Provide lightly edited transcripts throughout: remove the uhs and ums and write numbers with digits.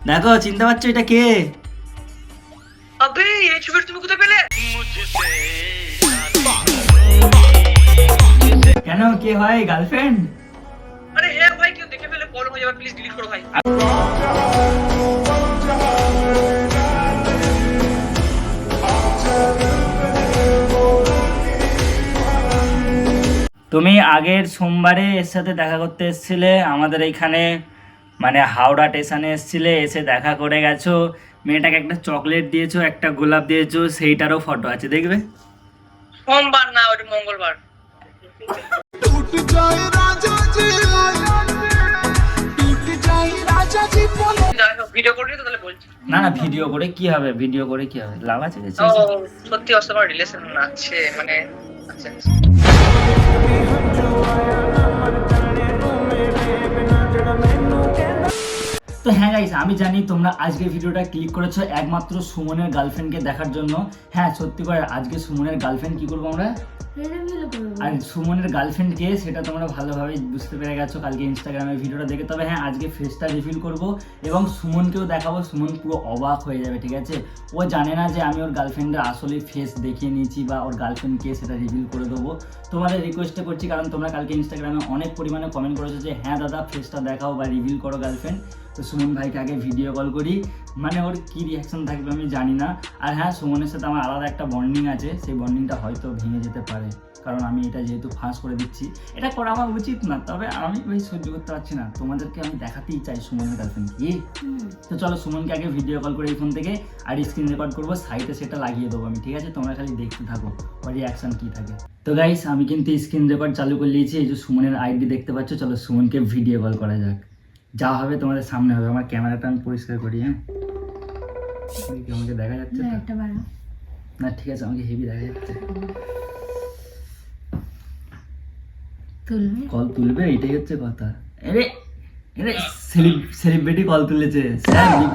দেখো চিনতে পারছো এটা কে? আবে এই ছবিটা তুমি কোথায় পেলে? কেন, কে হয়? গার্লফ্রেন্ড? আরে হ্যাঁ ভাই, কেউ দেখে ফেলে প্রবলেম হয়ে যাবে, প্লিজ ডিলিট করো ভাই। তুমি আগের সোমবারে এর সাথে দেখা করতে এসেছিলে আমাদের এইখানে, মানে হাওড়া স্টেশনে এসেছিলে, এসে দেখা করে গেছো। মেয়েটাকে একটা চকলেট দিয়েছো, একটা গোলাপ দিয়েছো, সেইটারও ফটো আছে, দেখবে। সোমবার না, ওটা মঙ্গলবার। ভিডিও করবি তো তাহলে বলছি। না না, ভিডিও করে কি হবে? ভিডিও করে কি হবে? লাভ আছে কিছু? ও সত্যি ওর সাথে রিলেশন আছে মানে আচ্ছা। তো হ্যাঁ গাইস, আমি জানি তোমরা আজকে ভিডিওটা ক্লিক করেছো একমাত্র সুমনের গার্লফ্রেন্ডকে দেখার জন্য। হ্যাঁ সত্যি করে, আজকে সুমনের গার্লফ্রেন্ড কি করবো আমরা, আর সুমনের গার্লফ্রেন্ড কে সেটা তোমরা ভালোভাবে বুঝতে পেরে গেছো কালকে ইনস্টাগ্রামে ভিডিওটা দেখে। তবে হ্যাঁ, আজকে ফেসটা রিভিল করব এবং সুমনকেও দেখাবো। সুমন পুরো অবাক হয়ে যাবে, ঠিক আছে? ও জানে না যে আমি ওর গার্লফ্রেন্ডের আসলে ফেস দেখিয়ে নিয়েছি বা ওর গার্লফ্রেন্ড কে সেটা রিভিল করে দেবো। তোমাদের রিকোয়েস্টটা করছি, কারণ তোমরা কালকে ইনস্টাগ্রামে অনেক পরিমাণে কমেন্ট করেছো যে হ্যাঁ দাদা ফেসটা দেখাও বা রিভিল করো গার্লফ্রেন্ড। তো সুমন ভাইকে আগে ভিডিও কল করি, মানে ওর কী রিয়াকশন থাকবে আমি জানি না। আর হ্যাঁ, সুমনের সাথে আমার আলাদা একটা বন্ডিং আছে, সেই বন্ডিংটা হয়তো ভেঙে যেতে পারে, কারণ আমি এটা যেহেতু ফাঁস করে দিচ্ছি। এটা করা আমার উচিত না, তবে আমি ওই সহ্য করতে পারছি না, তোমাদেরকে আমি দেখাতেই চাই সুমনের গার্লফ্রেন্ড কি। তো চলো সুমনকে আগে ভিডিও কল করে এই ফোন থেকে, আর স্ক্রিন রেকর্ড করবো, সাইডে সেটা লাগিয়ে দেবো আমি, ঠিক আছে? তোমরা খালি দেখতে থাকো ওর রিয়াকশন কী থাকে। তো গাইস, আমি কিন্তু স্ক্রিন রেকর্ড চালু করে নিয়েছি, এই যে সুমনের আইডি দেখতে পাচ্ছ। চলো সুমনকে ভিডিও কল করা যাক, যা হবে তোমাদের সামনে হবে। আমার ক্যামেরাটা আমি পরিষ্কার করি। হ্যাঁ, আমাকে দেখা যাচ্ছে না? ঠিক আছে, আমাকে হেভি দেখা যাচ্ছে। কল তুলবে, এটাই হচ্ছে কথা। আরে আরে সেলিব্রিটি কল তুলেছে স্যার, বিগ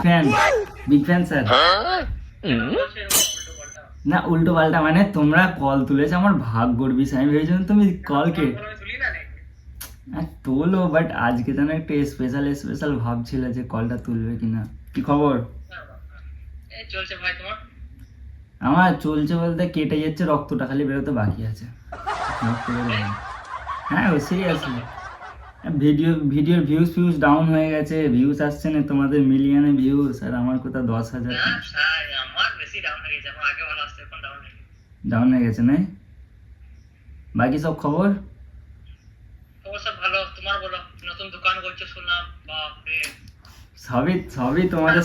ফ্যান স্যার। না উল্টো পাল্টা মানে, তোমরা কল তুলেছো, আমার ভাগ্যর বিষয়। আমি ভেবেছিলাম তুমি কলকে তোলো, বাট আজকে যেন একটা স্পেশাল ভাবছিল যে কলটা তুলবে কিনা। কি খবর? আমার চলছে বলতে কেটে যাচ্ছে, রক্তটা খালি বেরোতে বাকি আছে। হ্যাঁ সিরিয়াসলি, ভিডিওর ভিউজ ডাউন হয়ে গেছে, ভিউজ আসছে না তোমাদের মিলিয়নে ভিউজ, আর আমার কোথাও 10,000 ডাউন হয়ে গেছে। না বাকি সব খবর সব ভালো, তোমার বলো। নতুন দোকান করছো শুনলাম, বাপরে। সবই তোমাদের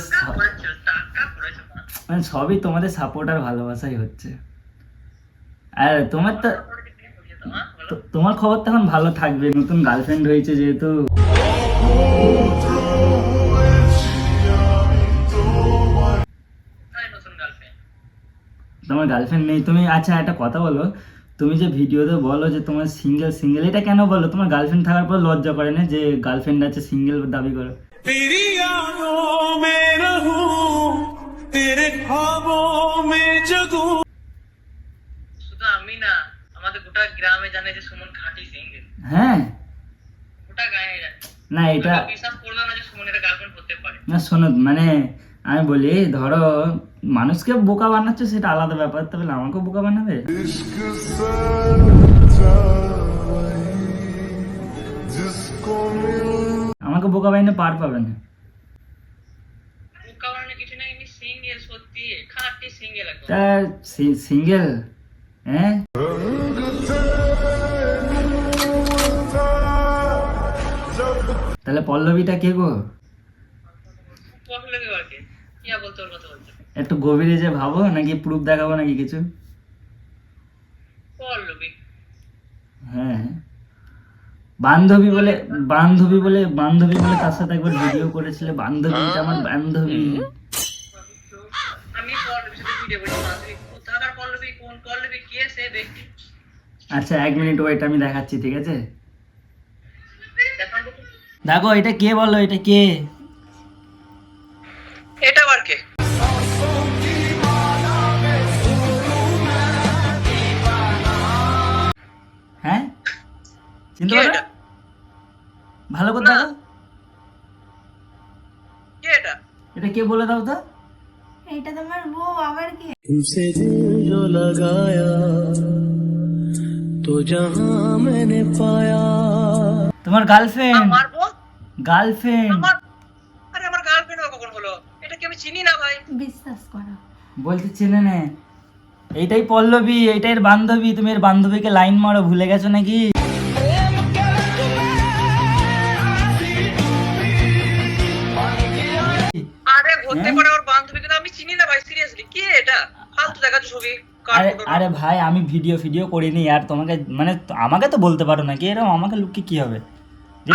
মানে সবই তোমাদের সাপোর্ট আর ভালোবাসাই হচ্ছে। আর তোমার তো তোমার খবর তো এখন ভালো থাকবে, নতুন গার্লফ্রেন্ড হয়েছে যেহেতু। তোমার গার্লফ্রেন্ড নেই তুমি? আচ্ছা একটা কথা বলো, তুমি যে ভিডিওতে বলো যে তোমার সিঙ্গেল, এটা কেন বলো? তোমার গার্লফ্রেন্ড থাকার পর লজ্জা করে না যে গার্লফ্রেন্ড আছে, সিঙ্গেল দাবি করো? শুধু আমি না, আমাদের গোটা গ্রামে জানে যে সুমন খাঁটি সিঙ্গেল। হ্যাঁ, গোটা গায়ে জানে। না এটা বিশ্বাস করবে না যে সুমনের গার্লফ্রেন্ড হতে পারে। না, শোনো মানে আমি বলি, ধরো মানুষকে বোকা বানাচ্ছে সেটা আলাদা ব্যাপার, তবে আমাকেও বোকা বানাবে? আমাকে বোকা বানিয়ে পার পাবে না। বোকা বানানো কিছু না, এমনি সিঙ্গেল, সত্যি খাঁটি সিঙ্গেল একদম। তা সিঙ্গেল? হ্যাঁ, তাহলে পল্লবীটা কে গো? পল্লবী বাকে কি বলতে, ওর কথা বলতে। একটু গভীরে যে ভাবো, নাকি প্রুফ দেখাবো নাকি কিছু? পল্লবী হ্যাঁ, বান্ধবী বলে তার সাথে একবার ভিডিও করেছিলে। বান্ধবী, এটা আমার বান্ধবী। আমি পল্লবীর সাথে ভিডিও করেছি, বান্ধবী কোথাকার পল্লবী, কোন পল্লবী, কে সে ব্যক্তি? আচ্ছা 1 মিনিট ওয়েট, আমি দেখাচ্ছি, ঠিক আছে? দেখো এটা কে, বলো এটা কে? এটা আবার কে? হ্যাঁ, চিনতে কে পারো? এটা? ভালো করে না। দেখো। কে এটা? এটা কে বলে দাও তো? এটা তোমার বউ আবার কি? तुमसे दिल जो लगाया तो जहां मैंने पाया তোমার গার্লফ্রেন্ড। আমার বউ? গার্লফ্রেন্ড আরে আমার গার্লফ্রেন্ড কখন হলো? এটা কি আমি চিনি না ভাই? বিশ্বাস করো। বলতে চেনে নে। এইটাই পল্লবী, এইটাই এর বান্ধবী। তুমি এর বান্ধবীকে লাইন মারো, ভুলে গেছো নাকি? আরে হতে পারে ওর বান্ধবী, কিন্তু আমি চিনি না ভাই, সিরিয়াসলি কি এটা? ফালতু দেখাচ্ছ ছবি। কার আরে photo? আরে ভাই, আমি ভিডিও করিনি আর তোমাকে মানে আমাকে তো বলতে পারো নাকি? এরকম আমাকে লুকিয়ে কি হবে?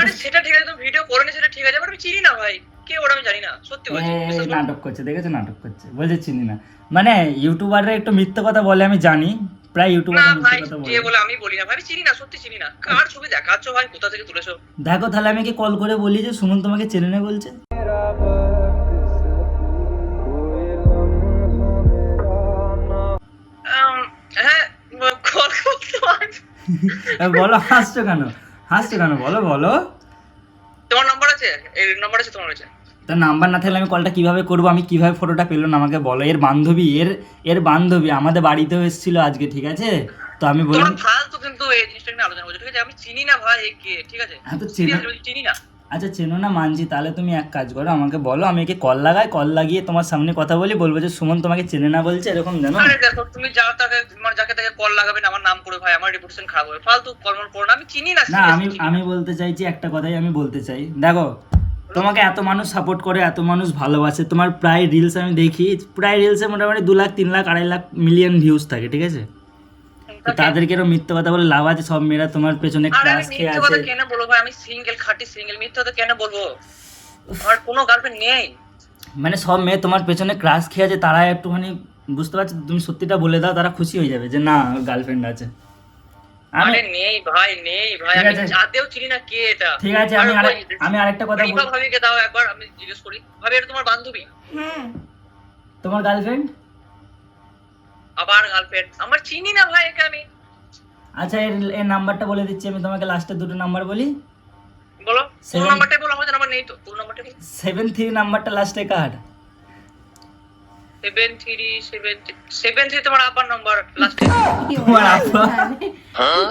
আরে সেটা ঠিক আছে, তুমি ভিডিও করে নি সেটা ঠিক আছে, বাট আমি চিনি না ভাই, কে ওটা আমি জানি না, সত্যি বলছি। বিশ্বাস করো। নাটক করছে, দেখেছো? নাটক করছে, বলছে চিনি না। মানে ইউটিউবাররা একটু মিথ্যে কথা বলে, আমি জানি। প্রায় না ইউটিউবাররা ভাই, মিথ্যে কথা যে বলে। বলে আমি বলি না ভাই, আমি চিনি না, সত্যি চিনি না। কার ছবি দেখাচ্ছ ভাই, কোথা থেকে তুলেছো? দেখো তাহলে আমি কি কল করে বলি যে সুমন তোমাকে চেনে না বলছে? হ্যাঁ, কল করতে পারছি। বলো, হাসছো কেন? হাসছো কেন? বলো বলো। তোমার নাম্বার আছে? এই নাম্বার আছে তোমার কাছে? তার নাম্বার না থাকলে আমি কলটা কিভাবে করবো? আমি কিভাবে ফটোটা পেলো না আমাকে বলো। এর বান্ধবী, এর বান্ধবী আমাদের বাড়িতেও এসেছিল আজকে, ঠিক আছে? তো আমি বললাম তোমার ফালতু কিন্তু এই জিনিসটা নিয়ে আলোচনা করছো, ঠিক আছে? আমি চিনি না ভাই, এ কে, ঠিক আছে? হ্যাঁ, তো চেনো। Seriously, চিনি না। আচ্ছা চেনো না মানছি, তাহলে তুমি এক কাজ করো, আমাকে বলো, আমি একে কল লাগাই, কল লাগিয়ে তোমার সামনে কথা বলি, বলবো যে সুমন তোমাকে চেনে না বলছে, এরকম জানো? আরে দেখো, তুমি যাকে তাকে কল লাগাবে না আমার নাম করে ভাই, আমার রেপুটেশন খারাপ হবে। ফালতু কল করো না, আমি চিনি না। না, seriously চিনি না। আমি বলতে চাইছি একটা কথাই আমি বলতে চাই। দেখো, তোমাকে এত মানুষ সাপোর্ট করে, এত মানুষ ভালোবাসে, তোমার প্রায় রিলস আমি দেখি, প্রায় রিলসে মোটামুটি 2 লাখ 3 লাখ 2.5 লাখ মিলিয়ন ভিউজ থাকে, ঠিক আছে? তো তাদেরকে এরকম মিথ্যে কথা বলে লাভ আছে? সব মেয়েরা তোমার পেছনে আরে আমি ক্রাশ খেয়ে মিথ্যে আছে। কথা কেন বলবো ভাই, আমি সিঙ্গেল, খাঁটি সিঙ্গেল, মিথ্যে কথা কেন বলবো? আমার কোনো গার্লফ্রেন্ড নেই। মানে সব মেয়ে তোমার পেছনে ক্রাশ খেয়ে আছে, তারা একটুখানি বুঝতে পারছো, তুমি সত্যিটা বলে দাও, তারা খুশি হয়ে যাবে যে না গার্লফ্রেন্ড আছে। আমি আরে নেই ভাই, নেই ভাই, ঠিক আমি আছে। জানতেও চিনি না কে এটা। ঠিক আছে, আমি আরেকটা কথা রিপা বলি। ভাবিকে দাও একবার, আমি জিজ্ঞেস করি। ভাবি এটা তোমার বান্ধবী? হ্যাঁ। তোমার গার্লফ্রেন্ড? আবার গার্লফ্রেন্ড? আমার চিনি না ভাই একে আমি। আচ্ছা, এর নাম্বারটা বলে দিচ্ছি আমি তোমাকে, লাস্টের 2টো নাম্বার বলি। বলো, কোন Seven- নাম্বারটাই বলো, আমাদের নাম্বার নেই তো, কোন নাম্বারটা বলো? 73 নাম্বারটা লাস্টে কার? 73 তোমার আব্বার নাম্বার লাস্টে? কি তোমার বলে? আব্বা? হ্যাঁ,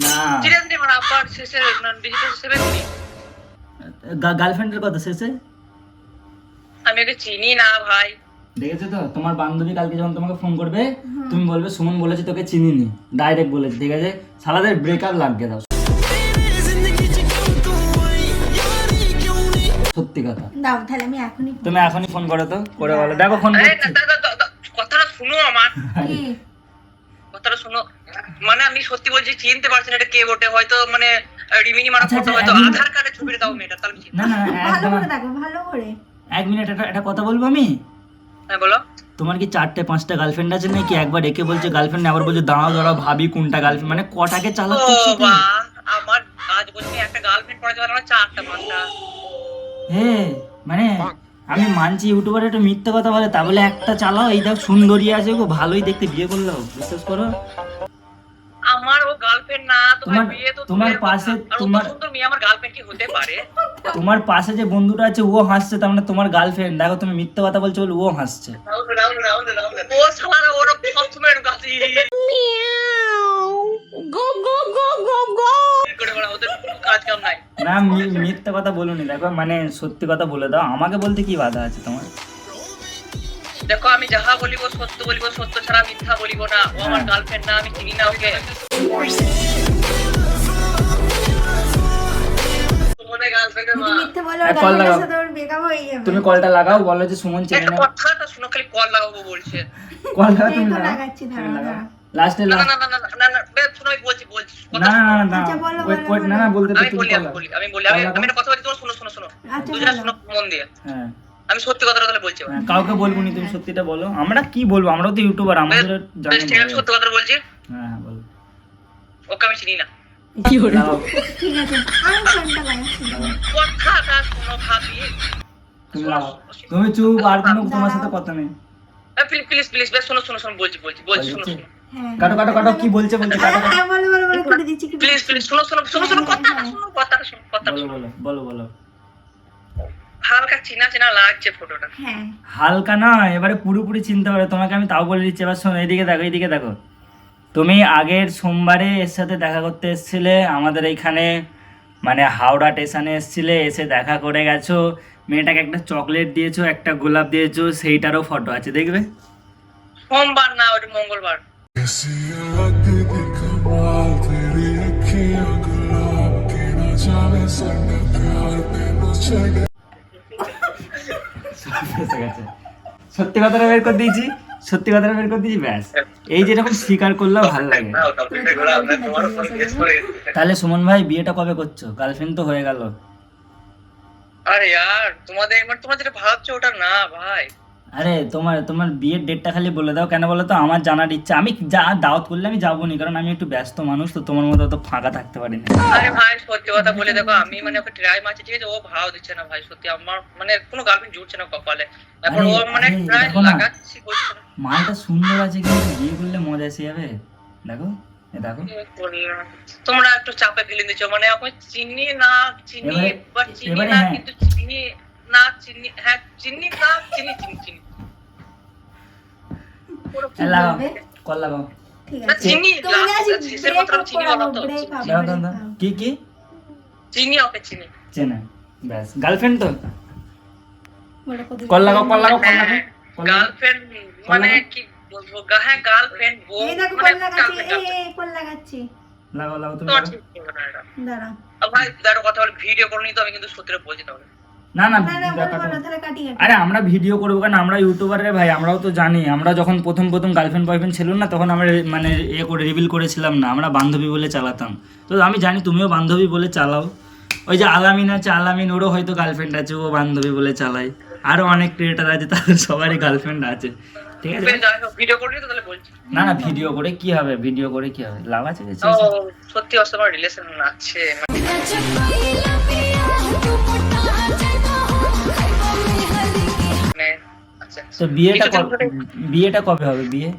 না, সিরিয়াসলি আমার আব্বার শেষে ডিজিটাল 73। গার্লফ্রেন্ডের কথা শেষে। আমি ওকে চিনি না ভাই। দেখেছো তো, তোমার বান্ধবী কালকে যখন তোমাকে ফোন করবে, তুমি বলবে সুমন বলেছে তোকে চিনিনি, ডাইরেক্ট বলেছে, ঠিক আছে? সালাদের ব্রেকআপ লাগিয়ে দাও, সত্যি কথা। দাও তাহলে আমি এখনই ফোন- তুমি এখনই ফোন করো তো, করে বলো। দেখো ফোন আরে করছি। কথাটা শুনো আমার, কি? কথাটা শুনো। মানে আমি সত্যি বলছি, চিনতে পারছি না এটা কে বটে, হয়তো মানে রিমিনি মারা আচ্ছা, ফটো, আচ্ছা, হয়তো একদিন- আধার কার্ডের ছবিটা দাও মেয়েটা, তাহলে আমি চিনি। না না না, ভালো একদম। করে দেখো, ভালো করে। 1 মিনিট, একটা কথা বলবো আমি। হ্যাঁ বলো। তোমার কি 4টে 5টা গার্লফ্রেন্ড আছে নাকি? একবার একে বলছে গার্লফ্রেন্ড, আবার বলছে দাঁড়াও ভাবি কোনটা গার্লফ্রেন্ড, মানে কটাকে ও চালাচ্ছ তুমি? বাহ, আমার আজ বলছি একটা গার্লফ্রেন্ড পড়াতে পারে না, 4টা 5টা। হ্যাঁ, মানে আমি মানছি ইউটিউবার একটু মিথ্যে কথা বলে, তা বলে একটা চালাও, এই দেখ সুন্দরী আছে গো, ভালোই দেখতে, বিয়ে করলো, বিশ্বাস করো। আমার ও গার্লফ্রেন্ড না, তোমার তোমার- বিয়ে তো তোমার দূরের পাশে কথা। আর ও তো তোমার- সুন্দর মেয়ে, আমার গার্লফ্রেন্ড কি হতে পারে? তোমার পাশে যে বন্ধুটা আছে ও হাসছে, তার মানে তোমার গার্লফ্রেন্ড। দেখো তুমি মিথ্যে কথা বলছো বলে ও হাসছে। ও শালা ওরা সবসময় এরকম কাশি করে বেড়ায়, ওদের কোনো কাজ কাম নাই। না, মিথ্যে কথা বলুনি, দেখো মানে সত্যি কথা বলে দাও, আমাকে বলতে কি বাধা আছে তোমার? দেখো আমি যাহা বলিব সত্য বলিব, সত্য ছাড়া মিথ্যা বলিব না। ও আমার হ্যাঁ। গার্লফ্রেন্ড না, আমি চিনি না ওকে। তোমাদের গার্লফ্রেন্ডের মা। যদি মিথ্যে বলো, ওর এক কল গার্লফ্রেন্ডের লাগাও। সাথে ওর breakup হয়ে যাবে। তুমি কলটা লাগাও, বলো যে সুমন চেনে একটা না। কথাটা শুনো, খালি কল লাগাবো বলছে। কল লাগাও, এই তুমি তো লাগাও, লাগাচ্ছি, তুমি দাঁড়াও, লাগাও। দাঁড়াও। লাস্টে না না না না না না, বে, শোনো, আমি বলছি কথা না শোনো। না না না, আচ্ছা, বলো, wait, বলো, wait, না না, বলো। বলতে তো আমি তুমি বলি কল আমি লাগাও। বলি আমি বলি কল আমি লাগাও। আমি একটা কথা বলি, তোমরা শোনো শোনো শোনো। আচ্ছা, দুজনে বলো। শোনো মন দিয়ে। হ্যাঁ, আমি সত্যি কথাটা তাহলে বলছি এবার। হ্যাঁ, কাউকে বলবো নি, তুমি সত্যিটা বলো। আমরা কি বলবো, আমরাও তো ইউটিউবার, আমাদের জানো। বেশ, ঠিক আছে, সত্যি কথা বলছি। হ্যাঁ হ্যাঁ, বলো। ওকে আমি চিনি না। লাগাও, ঠিক আছে, আমি ফোনটা লাগাচ্ছি। কথাটা শোনো ভাবি। তুমি লাগাও। তুমি চুপ, আর কোনো তোমার সাথে কথা নেই। প্লিজ প্লিজ প্লিজ, বেশ শোনো শোনো শোনো, বলছি বলছি বলছি, শোনো শোনো। হ্যাঁ। কাটো কাটো কাটো, কি বলছে বলছে, কাটো কাটো। হ্যাঁ, বলো, বলো, বলো, করে দিচ্ছি, করে প্লিজ দিচ্ছি। প্লিজ শোনো শোনো শোনো শোনো, কথাটা শোনো, কথাটা শোনো, কথাটা বলো শোনো। বলো বলো বলো। হালকা চিনা চিনা লাগছে ফটোটা। হ্যাঁ হালকা না, এবারে পুরোপুরি চিনতে পারো তোমাকে। আমি তাও বলে দিচ্ছি, এবার শোনো, এইদিকে দেখো, এইদিকে দেখো। তুমি আগের সোমবারে এর সাথে দেখা করতে এসেছিলে আমাদের এইখানে, মানে হাওড়া স্টেশনে এসেছিলে, এসে দেখা করে গেছো, মেয়েটাকে একটা চকলেট দিয়েছো, একটা গোলাপ দিয়েছো, সেইটারও ফটো আছে, দেখবে। সোমবার না, ওটা মঙ্গলবার। সব ফেঁসে গেছে। সত্যি কথাটা বের করে দিয়েছি, সত্যি কথাটা বের করে দিয়েছি, ব্যাস। এই যেরকম স্বীকার করলেও ভালো লাগে। তাহলে সুমন ভাই বিয়েটা কবে করছো? গার্লফ্রেন্ড তো হয়ে গেল। আরে यार তোমাদের মানে তোমরা যেটা ভাবছো ওটা না ভাই। আরে তোমার তোমার বিয়ের ডেটটা খালি বলে দাও, কেন বলো তো? আমার জানার ইচ্ছা। আমি যা দাওয়াত করলে আমি যাবো নি, কারণ আমি একটু ব্যস্ত মানুষ, তো তোমার মতো তো ফাঁকা থাকতে পারি না। আরে ভাই সত্যি কথা বলে দেখো, আমি মানে ওকে ট্রাই মারছি, ঠিক আছে, ও ভাও দিচ্ছে না ভাই, সত্যি আমার মানে কোনো গার্লফ্রেন্ড জুটছে না কপালে এখন। ও মানে আরে, ট্রাই দেখো না, লাগাচ্ছি করছে না। মালটা সুন্দর আছে, কিন্তু বিয়ে করলে মজা এসে যাবে। দেখো, এ দেখো। কি বললাম? তোমরা একটু চাপে ফেলে দিচ্ছ, মানে এখন চিনি না চিনি, এবারে- বাট চিনি এবারে না, হ্যাঁ। কিন্তু চিনি না চিনি, হ্যাঁ চিনি না চিনি চিনি চিনি পুরো কি লাগাও, বলবে? কল লাগাও। ঠিক না, আছে চিনি, তুমি last আজ শেষের break কথাটা up চিনি করাবো, বলো তো। break up, দাও, দাও, break দাও। up। কি কি চিনি ওকে চিনি। চেনা? ব্যাস, গার্লফ্রেন্ড তো। বলো কত কল লাগাও, কল লাগাও, কল লাগাও, হ্যাঁ, কল লাগাও। গার্লফ্রেন্ড মানে কি বলবো, হ্যাঁ গার্লফ্রেন্ড বউ এই দেখো মানে কল লাগাচ্ছি, girlfriend, এই কল লাগাচ্ছি, লাগাও, লাগাও, তুমি তোমার লাগাও। ঠিক হবে না এটা। দাঁড়াও। ভাই দাঁড়ো, কথা বলে ভিডিও করে নি তো, আমি কিন্তু সত্যি বলছি তাহলে। না না, না না ব্যাপারটা- বলবো না, তাহলে কাটি কাটি। আরে আমরা ভিডিও করবো কেন? আমরা ইউটিউবারে ভাই, আমরাও তো জানি। আমরা যখন প্রথম প্রথম গার্লফ্রেন্ড বয়ফ্রেন্ড ছিল না, তখন আমরা মানে করে রিভিল করেছিলাম না, আমরা বান্ধবী বলে চালাতাম। তো আমি জানি তুমিও বান্ধবী বলে চালাও। ওই যে আলামিন আছে, আলামিন, ওরও হয়তো গার্লফ্রেন্ড আছে, ও বান্ধবী বলে চালায়। আরও অনেক ক্রিয়েটার আছে, তাদের সবারই গার্লফ্রেন্ড আছে, ঠিক আছে। ভিডিও করে নি তো তাহলে বলছি। না না, ভিডিও করে কি হবে? ভিডিও করে কি হবে? লাভ আছে কিছু? ও সত্যি অবশ্য আমার রিলেশন আছে মানে আচ্ছা। তো বিয়েটা কিছুদিন ধরে- বিয়েটা কবে হবে? বিয়ে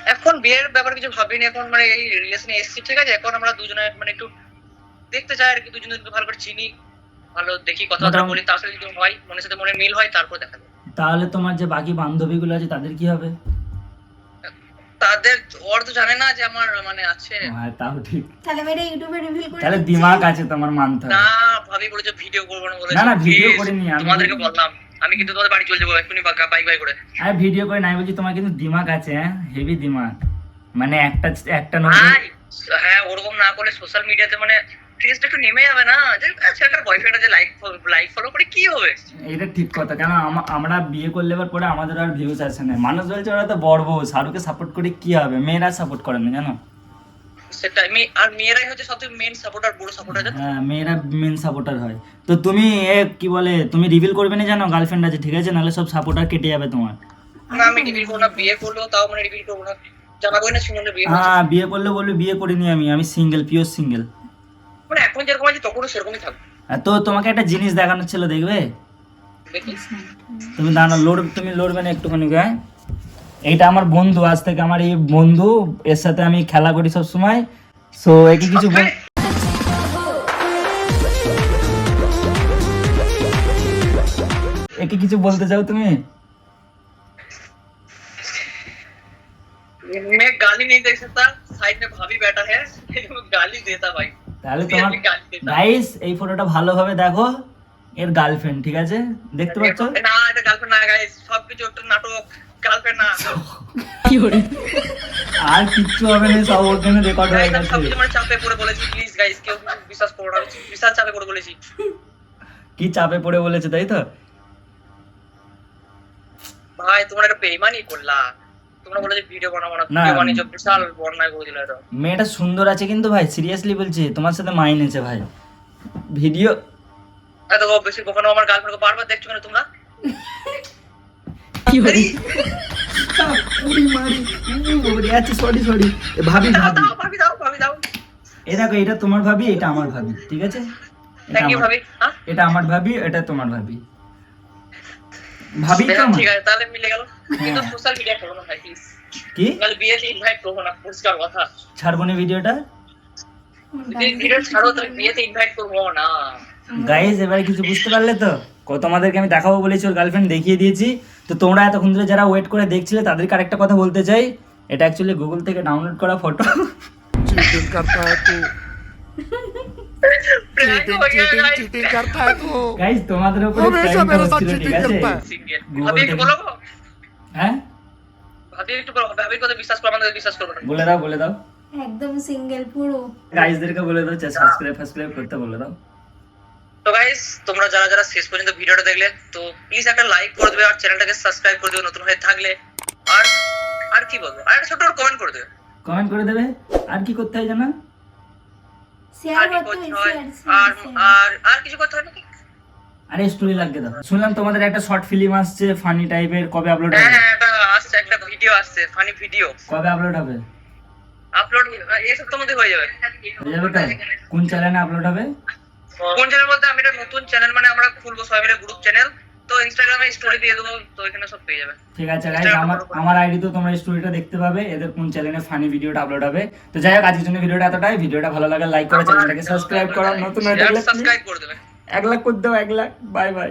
এখন বিয়ের ব্যাপারে কিছু ভাবিনি, এখন মানে এই রিলেশনে এসেছি, ঠিক আছে। এখন আমরা দুজনে মানে একটু দেখতে চাই আর কি, দুজনকে ভালো করে চিনি, ভালো দেখি, কথাবার্তা বলি, তার সাথে যদি হয় মনের সাথে মনের মিল হয় তারপর দেখা যাবে। তাহলে তোমার যে বাকি বান্ধবীগুলো আছে তাদের কি হবে? তাদের ওর তো জানে না যে আমার মানে আছে। হ্যাঁ, তাও ঠিক। তাহলে আমি এটা ইউটিউবে রিভিল করে তাহলে দিচ্ছি। দিমাগ আছে তোমার, মানতে হবে। না ভাবি বলেছে ভিডিও করবো না, বলেছে না, না, video please, করিনি আমি। তোমাদেরকে বললাম আমি কিন্তু তোমাদের বাড়ি চলে যাবো এক্ষুনি বাইক বাই করে। আরে ভিডিও করে নাই বলছি, তোমার কিন্তু দিমাগ আছে, হ্যাঁ, হেভি দিমাগ। মানে একটা একটা নতুন, আই, হ্যাঁ ওরকম না করলে সোশ্যাল মিডিয়াতে মানে ট্রেসটা একটু নেমে যাবে না, যে ছেলেটার বয়ফ্রেন্ড আছে, লাইক ফলো করে কি হবে। এটা ঠিক কথা। কেন আমরা বিয়ে করলে এবার পরে আমাদের আর ভিউজ আসে না, মানুষ বলছে ওরা তো বড় বউ, শাহরুখকে সাপোর্ট করে কি হবে? মেয়েরা সাপোর্ট করে না, জানো? সেটা আর মেয়েরাই হচ্ছে সবথেকে মেন সাপোর্টার, বড় সাপোর্টার। হ্যাঁ, মেয়েরা মেন সাপোর্টার হয়। তো তুমি কি বলে, তুমি রিভিল করবে না জানো গার্লফ্রেন্ড আছে, ঠিক আছে? নাহলে সব সাপোর্টার কেটে যাবে তোমার। না আমি রিভিল করবো না, বিয়ে করলেও তাও মানে রিভিল করবো না, জানাবোই না সুমনের বিয়ে হয়েছে। হ্যাঁ, বিয়ে করলে বলবি বিয়ে করিনি আমি সিঙ্গেল, পিওর সিঙ্গেল। মানে এখন যেরকম আছে তখনও সেরকমই থাকবে। তো তোমাকে একটা জিনিস দেখানোর ছিল, দেখবে? দেখি তুমি দাঁড়ানো, তুমি লড়বে না একটুখানি, হ্যাঁ? এইটা আমার বন্ধু, আজ থেকে আমার এই বন্ধু, এর সাথে আমি খেলা করি সব সময়। সো একে কিছু একে কিছু বলতে চাও তুমি? मैं गाली नहीं दे सकता, साइड में भाभी बैठा है गाली देता भाई। তাহলে তোমার गाली देता গাইস, এই ফটোটা ভালোভাবে দেখো, এর গার্লফ্রেন্ড, ঠিক আছে? দেখতে পাচ্ছ? না এটা গার্লফ্রেন্ড না গাইস, সবকিছু একটা নাটক, গার্লফ্রেন্ড না। আর কিচ্ছু হবে না, সব ওর জন্য রেকর্ড হয়ে গাইস গেছে। সবকিছু মানে চাপে পড়ে বলেছি, প্লিজ গাইস কেউ বিশ্বাস করো না, বিশাল চাপে পড়ে বলেছি। কি চাপে পড়ে বলেছে, তাই তো? ভাই তোমরা একটা বেইমানি করলা, তোমরা বলে যে ভিডিও বানাবো না, না। ভিডিও বানিয়ে বিশাল বন্যায় করে দিল এটা। মেয়েটা সুন্দর আছে কিন্তু ভাই, সিরিয়াসলি বলছি, তোমার সাথে মাইনেছে ভাই। ভিডিও এত বেশি কখনো আমার গার্লফ্রেন্ডকে বারবার দেখছো কেন তোমরা? কি হরি আচ্ছা, সরি ভাবি দাও ভাবি, দাও ভাবি দাও, ভাবি দাও। এ দেখো, এটা তোমার ভাবি, এটা আমার ভাবি, ঠিক আছে? এটা থ্যাংক ইউ আমার- ভাবি। হ্যাঁ এটা আমার ভাবি, এটা তোমার ভাবি। ভাবি তো আমার। ঠিক আছে তাহলে মিলে গেল, কিন্তু সোশ্যাল মিডিয়া করো না ভাই প্লিজ। কি তাহলে বিয়েতে ইনভাইট করবো না, পরিষ্কার কথা। ছাড়বো না ভিডিওটা? যদি ভিডিও ছাড়ো তাহলে বিয়েতে ইনভাইট করবো না। গাইস, এবারে কিছু বুঝতে পারলে তো? তোমাদেরকে আমি দেখাবো বলেছি, ওর গার্লফ্রেন্ড দেখিয়ে দিয়েছি। তো তোমরা এতক্ষণ ধরে যারা ওয়েট করে দেখছিলে তাদেরকে আরেকটা কথা বলতে চাই, এটা অ্যাকচুয়ালি গুগল থেকে ডাউনলোড করা ফটো। चीटिंग करता है तू चीटिंग करता है तू গাইস তোমাদের উপরে हमेशा prank मेरे साथ হচ্ছিল, ঠিক चीटिंग আছে? करता है সিঙ্গেল Google ভাবি একটু থেকে। বলো হ্যাঁ ভাবি একটু বলো, ভাবির কথা বিশ্বাস করো, আমাদের বিশ্বাস করবো না। বলে দাও একদম সিঙ্গেল পুরো। গাইসদেরকে বলে দাও সাবস্ক্রাইব করতে বলে দাও। তো গাইস তোমরা যারা যারা শেষ পর্যন্ত ভিডিওটা দেখলে তো প্লিজ একটা লাইক করে দেবে, আর চ্যানেলটাকে সাবস্ক্রাইব করে দেবে নতুন হয়ে থাকলে। আর আর কি বলবো, আর একটা ছোট কমেন্ট করে দেবে। কমেন্ট করে দেবে। আর কি করতে হয় জানা? শেয়ার আর কি করতে করতে হবে, হয়? শেয়ার আর কিছু করতে হয় নাকি? আরে স্টোরি লাগিয়ে দাও। শুনলাম তোমাদের একটা শর্ট ফিল্ম আসছে ফানি টাইপের, কবে আপলোড হ্যাঁ হবে? হ্যাঁ একটা আসছে, একটা ভিডিও আসছে, ফানি ভিডিও কবে আপলোড হবে? আপলোড এই সপ্তাহের মধ্যে হয়ে যাবে। হয়ে যাবে তো? কোন চ্যানেলে আপলোড হবে? কোন চ্যানেল বলতে আমি একটা নতুন চ্যানেল মানে আমরা খুলবো সবাই মিলে গ্রুপ চ্যানেল, তো ইনস্টাগ্রামে স্টোরি দিয়ে দেবো, তো এখানে সব পেয়ে যাবে। ঠিক আছে গাইস, আমার আইডি তো তোমরা স্টোরিটা দেখতে পাবে, এদের কোন চ্যানেলে ফানি ভিডিওটা আপলোড হবে। তো যাই হোক, আজকের জন্য ভিডিওটা এতটাই। ভিডিওটা ভালো লাগে লাইক করো, চ্যানেলটাকে সাবস্ক্রাইব করো, নতুন হয়ে থাকলে সাবস্ক্রাইব করে দেবে। 1 লাখ করে দাও, 1 লাখ। Bye bye.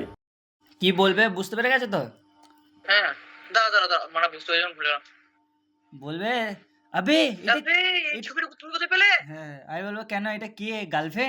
কি বলবে বুঝতে পেরে গেছো তো? হ্যাঁ দাঁড়া মানে বুঝতে পারলাম, ভুলে গেলাম। বলবে আবে এটা, এই ছবিটা তুমি কোথায় পেলে? হ্যাঁ আমি বলবো কেন, এটা কি গার্লফ্রেন্ড?